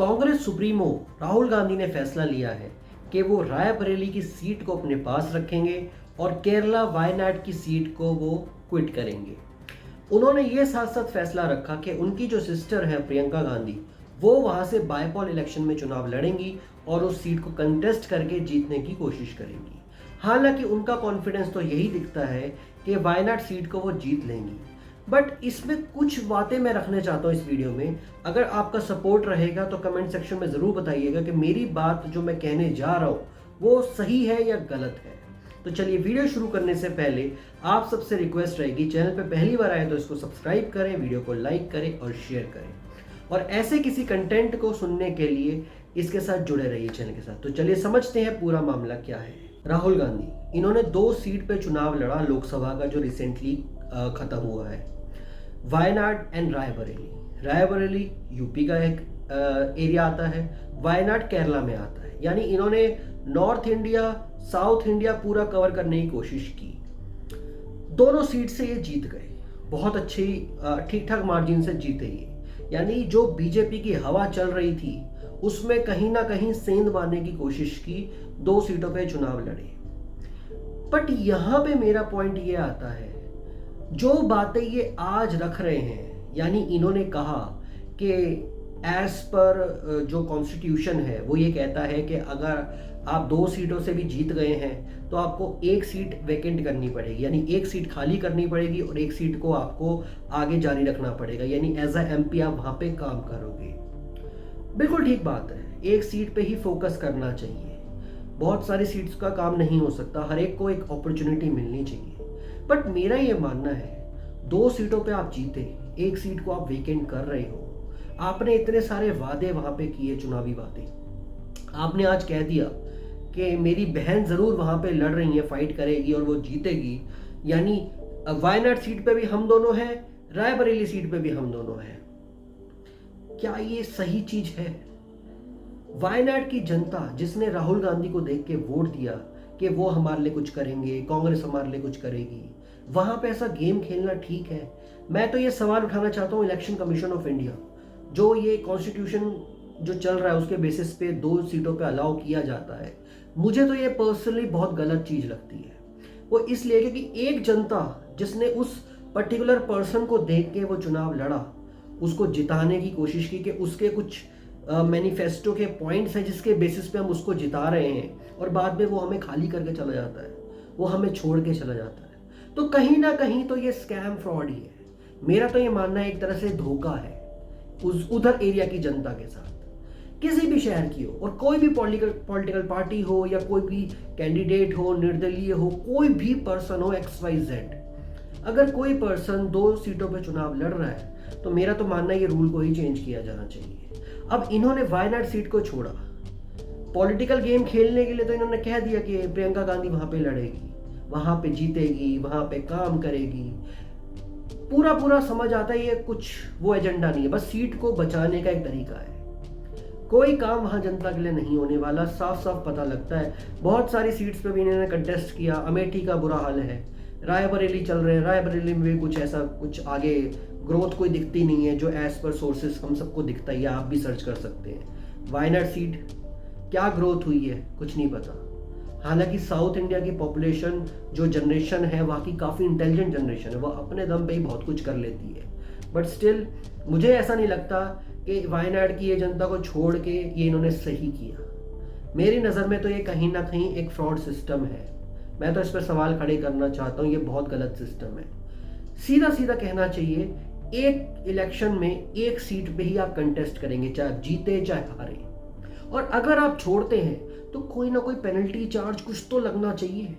Congress supremo Rahul Gandhi ने फैसला लिया है कि वो रायबरेली की सीट को अपने पास रखेंगे और केरला वायनाड की सीट को वो क्विट करेंगे। उन्होंने ये साथ साथ फैसला रखा कि उनकी जो सिस्टर है प्रियंका गांधी, वो वहां से बाईपोल इलेक्शन में चुनाव लड़ेंगी और उस सीट को कंटेस्ट करके जीतने की कोशिश करेंगी। हालांकि उनका कॉन्फिडेंस तो यही दिखता है कि वायनाड सीट को वो जीत लेंगी। बट इसमें कुछ बातें मैं रखना चाहता हूँ इस वीडियो में। अगर आपका सपोर्ट रहेगा तो कमेंट सेक्शन में ज़रूर बताइएगा कि मेरी बात जो मैं कहने जा रहा हूँ वो सही है या गलत है। तो चलिए, वीडियो शुरू करने से पहले आप सबसे रिक्वेस्ट रहेगी, चैनल पे पहली बार आए तो इसको सब्सक्राइब करें, वीडियो को लाइक करें और शेयर करें, और ऐसे किसी कंटेंट को सुनने के लिए इसके साथ जुड़े रहिए चैनल के साथ। तो चलिए समझते हैं पूरा मामला क्या है। राहुल गांधी, इन्होंने 2 सीट पे चुनाव लड़ा लोकसभा का, जो रिसेंटली खत्म हुआ है, वायनाड एंड रायबरेली। रायबरेली यूपी का एक एरिया आता है, वायनाड केरला में आता है। यानी इन्होंने नॉर्थ इंडिया, साउथ इंडिया पूरा कवर करने की कोशिश की। दोनों सीट से ये जीत गए, बहुत अच्छी ठीक ठाक मार्जिन से जीते ये। यानी जो बीजेपी की हवा चल रही थी उसमें कहीं ना कहीं सेंध मारने की कोशिश की, 2 सीटों पे चुनाव लड़े। बट यहां पे मेरा पॉइंट ये आता है, जो बातें ये आज रख रहे हैं, यानी इन्होंने कहा कि एज पर जो कॉन्स्टिट्यूशन है वो ये कहता है कि अगर आप 2 सीटों से भी जीत गए हैं तो आपको 1 सीट वैकेंट करनी पड़ेगी, यानी 1 सीट खाली करनी पड़ेगी और 1 सीट को आपको आगे जारी रखना पड़ेगा, यानी एज अ एमपी आप वहां पे काम करोगे। बिल्कुल ठीक बात है, 1 सीट पे ही फोकस करना चाहिए। बहुत सारी सीट्स का काम नहीं हो सकता, हर एक को एक अपॉर्चुनिटी मिलनी चाहिए। बट मेरा ये मानना है, 2 सीटों पे आप जीते, 1 सीट को आप वेकेंट कर रहे हो। आपने इतने सारे वादे वहां पे किए, चुनावी वादे। आपने आज कह दिया कि मेरी बहन जरूर वहां पे लड़ रही है, फाइट करेगी और वो जीतेगी। यानी वायनाड सीट पे भी हम दोनों हैं, रायबरेली सीट पे भी हम दोनों हैं। क्या ये सही चीज है? वायनाड की जनता जिसने राहुल गांधी को देख के वोट दिया कि वो हमारे लिए कुछ करेंगे, कांग्रेस हमारे लिए कुछ करेगी, वहां पे ऐसा गेम खेलना ठीक है? मैं तो ये सवाल उठाना चाहता हूँ इलेक्शन कमीशन ऑफ इंडिया, जो ये कॉन्स्टिट्यूशन जो चल रहा है उसके बेसिस पे 2 सीटों पे अलाउ किया जाता है। मुझे तो ये पर्सनली बहुत गलत चीज लगती है। वो इसलिए क्योंकि एक जनता जिसने उस पर्टिकुलर पर्सन को देख के वो चुनाव लड़ा, उसको जिताने की कोशिश की कि उसके कुछ मैनिफेस्टो के पॉइंट्स हैं जिसके बेसिस पे हम उसको जिता रहे हैं, और बाद में वो हमें खाली करके चला जाता है, वो हमें छोड़ के चला जाता है। तो कहीं ना कहीं तो ये स्कैम फ्रॉड ही है। मेरा तो ये मानना है एक तरह से धोखा है उधर एरिया की जनता के साथ, किसी भी शहर की हो, और कोई भी पॉलिटिकल पार्टी हो या कोई भी कैंडिडेट हो, निर्दलीय हो, कोई भी पर्सन हो, XYZ। अगर कोई पर्सन 2 सीटों पे चुनाव लड़ रहा है तो मेरा तो मानना है ये रूल को ही चेंज किया जाना चाहिए। अब इन्होंने वायनाड सीट को छोड़ा, पॉलिटिकल गेम खेलने के लिए तो इन्होंने कह दिया कि प्रियंका गांधी वहां पे लड़ेगी, वहां पे जीतेगी, वहां पे काम करेगी। पूरा समझ आता है ये कुछ वो एजेंडा नहीं है, बस सीट को बचाने का एक तरीका है। कोई काम वहां जनता के लिए नहीं होने वाला, साफ साफ पता लगता है। बहुत सारी सीट्स पे भी इन्होंने कंटेस्ट किया, अमेठी का बुरा हाल है, रायबरेली चल रहे हैं, रायबरेली में भी कुछ ऐसा कुछ आगे ग्रोथ कोई दिखती नहीं है जो एज पर सोर्सेस हम सबको दिखता है, आप भी सर्च कर सकते हैं। वायनाड सीट क्या ग्रोथ हुई है कुछ नहीं पता। हालांकि साउथ इंडिया की पॉपुलेशन जो जनरेशन है वहाँ की काफ़ी इंटेलिजेंट जनरेशन है, वो अपने दम पे ही बहुत कुछ कर लेती है। बट स्टिल मुझे ऐसा नहीं लगता कि वायनाड की ये जनता को छोड़ के ये इन्होंने सही किया। मेरी नज़र में तो ये कहीं ना कहीं एक फ्रॉड सिस्टम है। मैं तो इस पर सवाल खड़े करना चाहता हूँ, ये बहुत गलत सिस्टम है। सीधा सीधा कहना चाहिए, एक इलेक्शन में 1 सीट पे ही आप कंटेस्ट करेंगे, चाहे आप जीते चाहे हारे। और अगर आप छोड़ते हैं तो कोई ना कोई पेनल्टी चार्ज कुछ तो लगना चाहिए।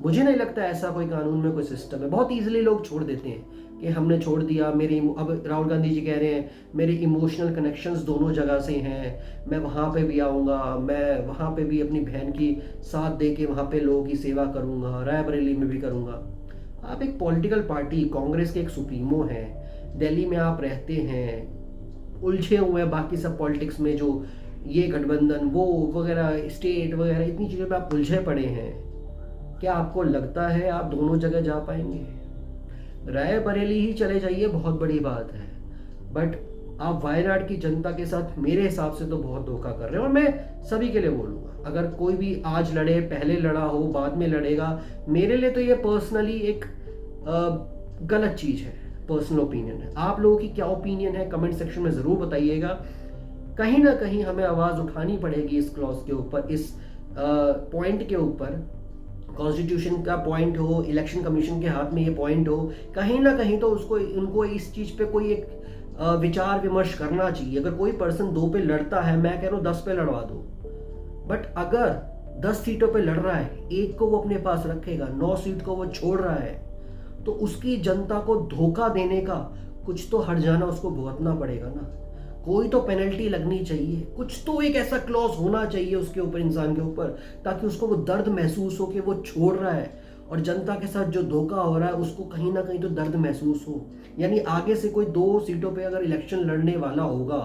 मुझे नहीं लगता ऐसा कोई कानून में कोई सिस्टम है। बहुत इजीली लोग छोड़ देते हैं कि हमने छोड़ दिया, अब राहुल गांधी जी कह रहे हैं मेरे इमोशनल कनेक्शंस दोनों जगह से हैं, मैं वहाँ पे भी आऊँगा, मैं वहाँ पे भी अपनी बहन की साथ दे के वहाँ पे लोगों की सेवा करूँगा, रायबरेली में भी करूँगा। आप एक पॉलिटिकल पार्टी, कांग्रेस के एक सुप्रीमो हैं, दिल्ली में आप रहते हैं, उलझे हुए हैं बाकी सब पॉलिटिक्स में, जो ये गठबंधन वो वगैरह स्टेट वगैरह इतनी चीज़ों पे आप उलझे पड़े हैं। क्या आपको लगता है आप दोनों जगह जा पाएंगे? रायबरेली ही चले जाइए, बहुत बड़ी बात है, बट आप वायनाड की जनता के साथ मेरे हिसाब से तो बहुत धोखा कर रहे हैं। और मैं सभी के लिए बोलूँगा, अगर कोई भी आज लड़े, पहले लड़ा हो, बाद में लड़ेगा, मेरे लिए तो ये पर्सनली एक गलत चीज़ है, पर्सनल ओपिनियन है। आप लोगों की क्या ओपिनियन है कमेंट सेक्शन में ज़रूर बताइएगा। कहीं ना कहीं हमें आवाज़ उठानी पड़ेगी इस क्लॉज के ऊपर, इस पॉइंट के ऊपर। कॉन्स्टिट्यूशन का पॉइंट हो, इलेक्शन कमीशन के हाथ में ये पॉइंट हो, कहीं ना कहीं तो उसको उनको इस चीज़ पे कोई एक विचार विमर्श करना चाहिए। अगर कोई पर्सन 2 पे लड़ता है, मैं कह रहा हूँ 10 पे लड़वा दो, बट अगर 10 सीटों पे लड़ रहा है, एक को वो अपने पास रखेगा, 9 सीट को वो छोड़ रहा है, तो उसकी जनता को धोखा देने का कुछ तो हर्जाना उसको भुगतना पड़ेगा ना। कोई तो पेनल्टी लगनी चाहिए, कुछ तो एक ऐसा क्लॉज होना चाहिए उसके ऊपर, इंसान के ऊपर, ताकि उसको वो दर्द महसूस हो कि वो छोड़ रहा है और जनता के साथ जो धोखा हो रहा है उसको कहीं ना कहीं तो दर्द महसूस हो। यानी आगे से कोई 2 सीटों पे अगर इलेक्शन लड़ने वाला होगा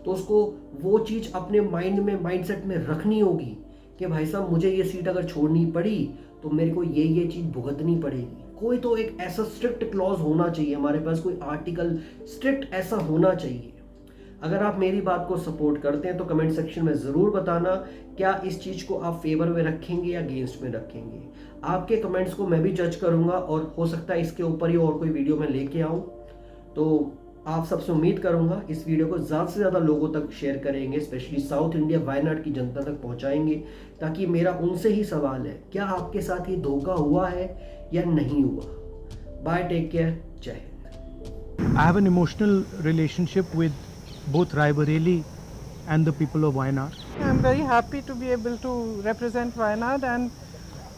तो उसको वो चीज़ अपने माइंड में, माइंडसेट में रखनी होगी कि भाई साहब मुझे ये सीट अगर छोड़नी पड़ी तो मेरे को ये चीज़ भुगतनी पड़ेगी। कोई तो एक ऐसा स्ट्रिक्ट क्लॉज होना चाहिए हमारे पास, कोई आर्टिकल स्ट्रिक्ट ऐसा होना चाहिए। अगर आप मेरी बात को सपोर्ट करते हैं तो कमेंट सेक्शन में ज़रूर बताना, क्या इस चीज़ को आप फेवर में रखेंगे या अगेंस्ट में रखेंगे। आपके कमेंट्स को मैं भी जज करूंगा और हो सकता है इसके ऊपर ही और कोई वीडियो मैं लेके आऊं। तो आप सबसे उम्मीद करूंगा इस वीडियो को ज़्यादा से ज़्यादा लोगों तक शेयर करेंगे, स्पेशली साउथ इंडिया वायनाड की जनता तक पहुंचाएंगे, ताकि मेरा उनसे ही सवाल है, क्या आपके साथ ये धोखा हुआ है या नहीं हुआ। बाय, टेक केयर, जय Hind. I have an emotional relationship with both Raebareli and the people of Wayanad. I'm very happy to be able to represent Wayanad, and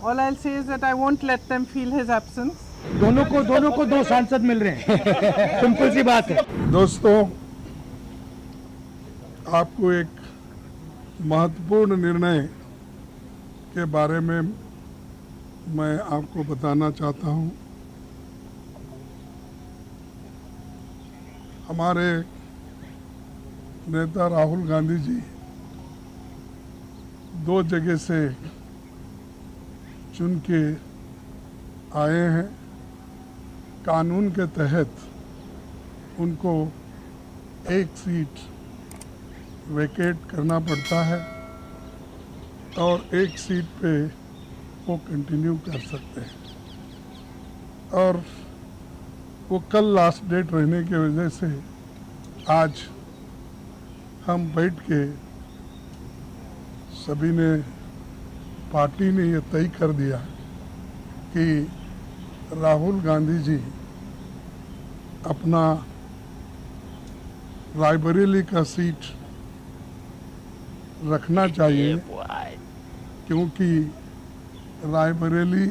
all I'll say is that I won't let them feel his absence. दोनों को 2 सांसद मिल रहे हैं। Simple सी बात है। दोस्तों, आपको एक महत्वपूर्ण निर्णय के बारे में मैं आपको बताना चाहता हूं। हमारे नेता राहुल गांधी जी 2 जगह से चुन के आए हैं। कानून के तहत उनको एक सीट वेकेट करना पड़ता है और एक सीट पे वो कंटिन्यू कर सकते हैं, और वो कल लास्ट डेट रहने की वजह से आज हम बैठ के सभी ने, पार्टी ने ये तय कर दिया कि राहुल गांधी जी अपना रायबरेली का सीट रखना चाहिए, क्योंकि रायबरेली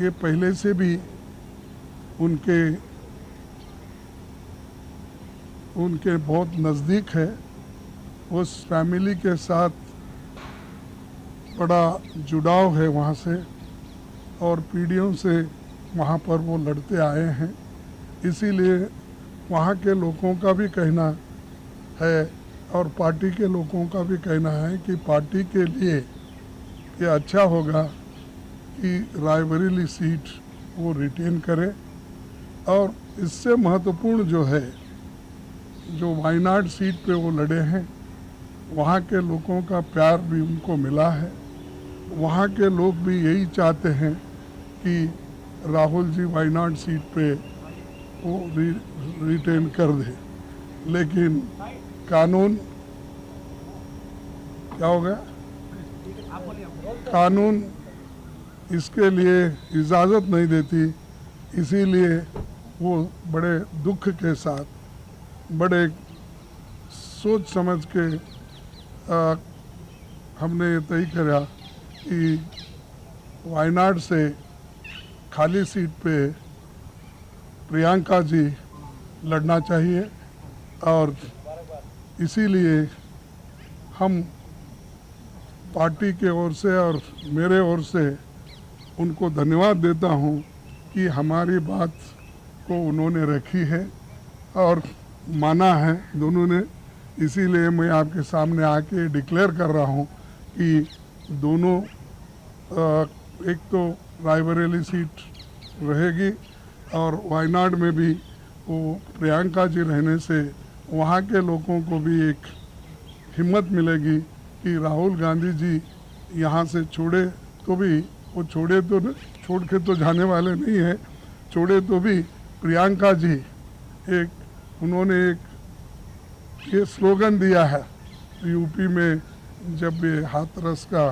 ये पहले से भी उनके बहुत नज़दीक है। उस फैमिली के साथ बड़ा जुड़ाव है वहाँ से, और पीढ़ियों से वहाँ पर वो लड़ते आए हैं। इसीलिए वहाँ के लोगों का भी कहना है और पार्टी के लोगों का भी कहना है कि पार्टी के लिए ये अच्छा होगा कि रायबरेली सीट वो रिटेन करे। और इससे महत्वपूर्ण जो है, जो वायनाड सीट पे वो लड़े हैं, वहाँ के लोगों का प्यार भी उनको मिला है। वहाँ के लोग भी यही चाहते हैं कि राहुल जी वायनाड सीट पे वो रिटेन कर दे, लेकिन कानून क्या हो गया, कानून इसके लिए इजाज़त नहीं देती। इसीलिए वो बड़े दुख के साथ, बड़े सोच समझ के हमने ये तय करा कि वायनाड से खाली सीट पे प्रियंका जी लड़ना चाहिए, और इसीलिए हम पार्टी के ओर से और मेरे ओर से उनको धन्यवाद देता हूं कि हमारी बात को उन्होंने रखी है और माना है दोनों ने। इसीलिए मैं आपके सामने आके डिक्लेयर कर रहा हूं कि दोनों, एक तो रायबरेली सीट रहेगी और वायनाड में भी वो प्रियंका जी रहने से वहाँ के लोगों को भी एक हिम्मत मिलेगी कि राहुल गांधी जी यहाँ से छोड़े तो भी, वो छोड़े तो छोड़ के तो जाने वाले नहीं हैं, छोड़े तो भी प्रियंका जी उन्होंने एक ये स्लोगन दिया है यूपी में, जब ये हाथरस का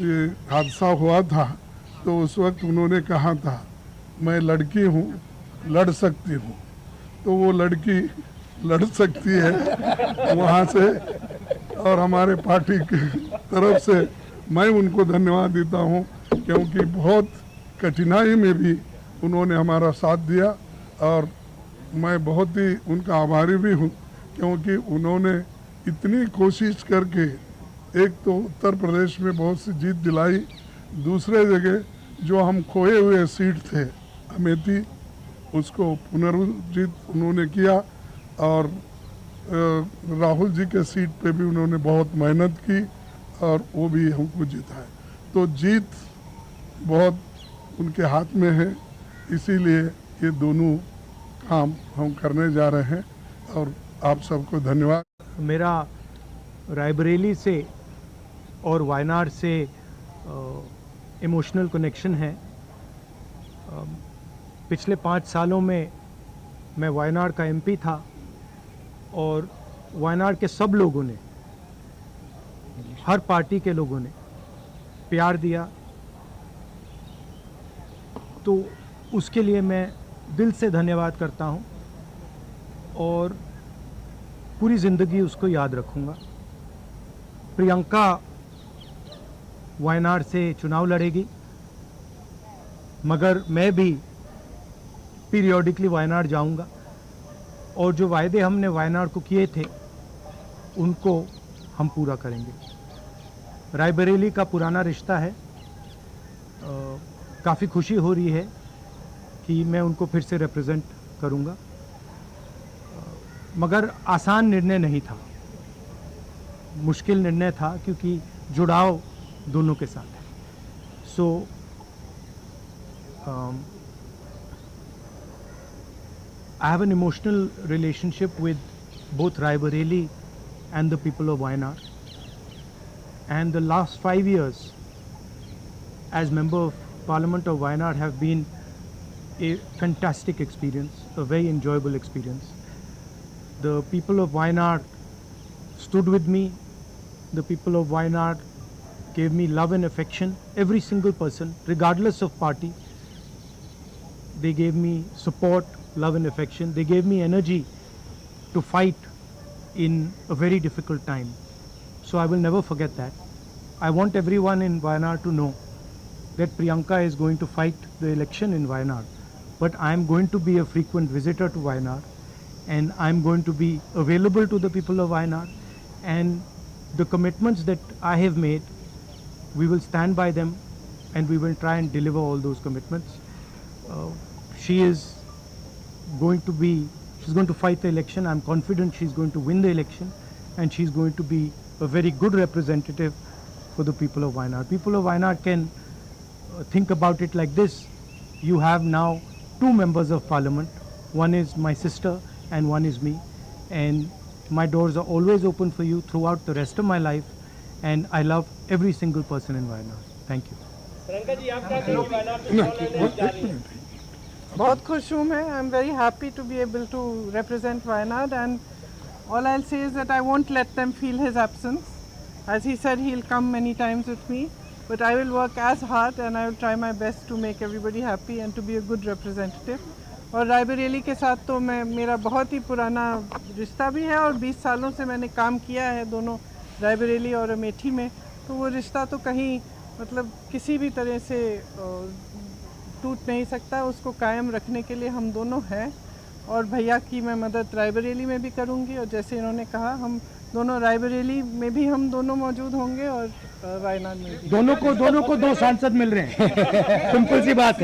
ये हादसा हुआ था तो उस वक्त उन्होंने कहा था मैं लड़की हूँ, लड़ सकती हूँ। तो वो लड़की लड़ सकती है वहाँ से, और हमारे पार्टी की तरफ से मैं उनको धन्यवाद देता हूँ, क्योंकि बहुत कठिनाई में भी उन्होंने हमारा साथ दिया, और मैं बहुत ही उनका आभारी भी हूँ, क्योंकि उन्होंने इतनी कोशिश करके एक तो उत्तर प्रदेश में बहुत सी जीत दिलाई, दूसरे जगह जो हम खोए हुए सीट थे अमेठी, उसको पुनर्जीत उन्होंने किया, और राहुल जी के सीट पे भी उन्होंने बहुत मेहनत की और वो भी हमको जिताए। तो जीत बहुत उनके हाथ में है, इसीलिए ये दोनों काम हम करने जा रहे हैं, और आप सबको धन्यवाद। मेरा रायबरेली से और वायनाड से इमोशनल कनेक्शन है। पिछले 5 सालों में मैं वायनाड का एमपी था, और वायनाड के सब लोगों ने, हर पार्टी के लोगों ने प्यार दिया, तो उसके लिए मैं दिल से धन्यवाद करता हूं, और पूरी ज़िंदगी उसको याद रखूंगा। प्रियंका वायनाड से चुनाव लड़ेगी, मगर मैं भी पीरियोडिकली वायनाड जाऊंगा, और जो वायदे हमने वायनाड को किए थे उनको हम पूरा करेंगे। रायबरेली का पुराना रिश्ता है, काफ़ी खुशी हो रही है कि मैं उनको फिर से रिप्रेजेंट करूंगा, मगर आसान निर्णय नहीं था, मुश्किल निर्णय था, क्योंकि जुड़ाव दोनों के साथ है। सो I have an emotional relationship with both Raebareli and the people of Wayanad. And the last 5 years as Member of Parliament of Wayanad have been a fantastic experience, a very enjoyable experience. The people of Wayanad stood with me. The people of Wayanad gave me love and affection, every single person, regardless of party. They gave me support, love and affection. They gave me energy to fight in a very difficult time. So I will never forget that. I want everyone in Wayanad to know that Priyanka is going to fight the election in Wayanad. But I am going to be a frequent visitor to Wayanad, and I am going to be available to the people of Wayanad. And the commitments that I have made, we will stand by them, and we will try and deliver all those commitments. She's going to fight the election. I'm confident she's going to win the election, and she's going to be a very good representative for the people of Wayanad. People of Wayanad can think about it like this. You have now 2 members of parliament. One is my sister and one is me. And my doors are always open for you throughout the rest of my life. And I love every single person in Wayanad. Thank you. बहुत खुश हूँ मैं. I am very happy to be able to represent Wayanad, and all I'll say is that I won't let them feel his absence. As he said, he'll come many times with me, but I will work as hard and I will try my best to make everybody happy and to be a good representative. और रायबरेली के साथ तो मेरा बहुत ही पुराना रिश्ता भी है, और 20 सालों से मैंने काम किया है दोनों रायबरेली और अमेठी में, तो वो रिश्ता तो कहीं मतलब किसी भी तरह से टूट नहीं सकता. उसको कायम रखने के लिए हम दोनों हैं, और भैया की मैं मदद रायबरेली में भी करूंगी, और जैसे इन्होंने कहा हम दोनों रायबरेली में भी हम दोनों मौजूद होंगे और वायनाड में भी. दोनों को 2 सांसद मिल रहे हैं. सिंपल सी बात है.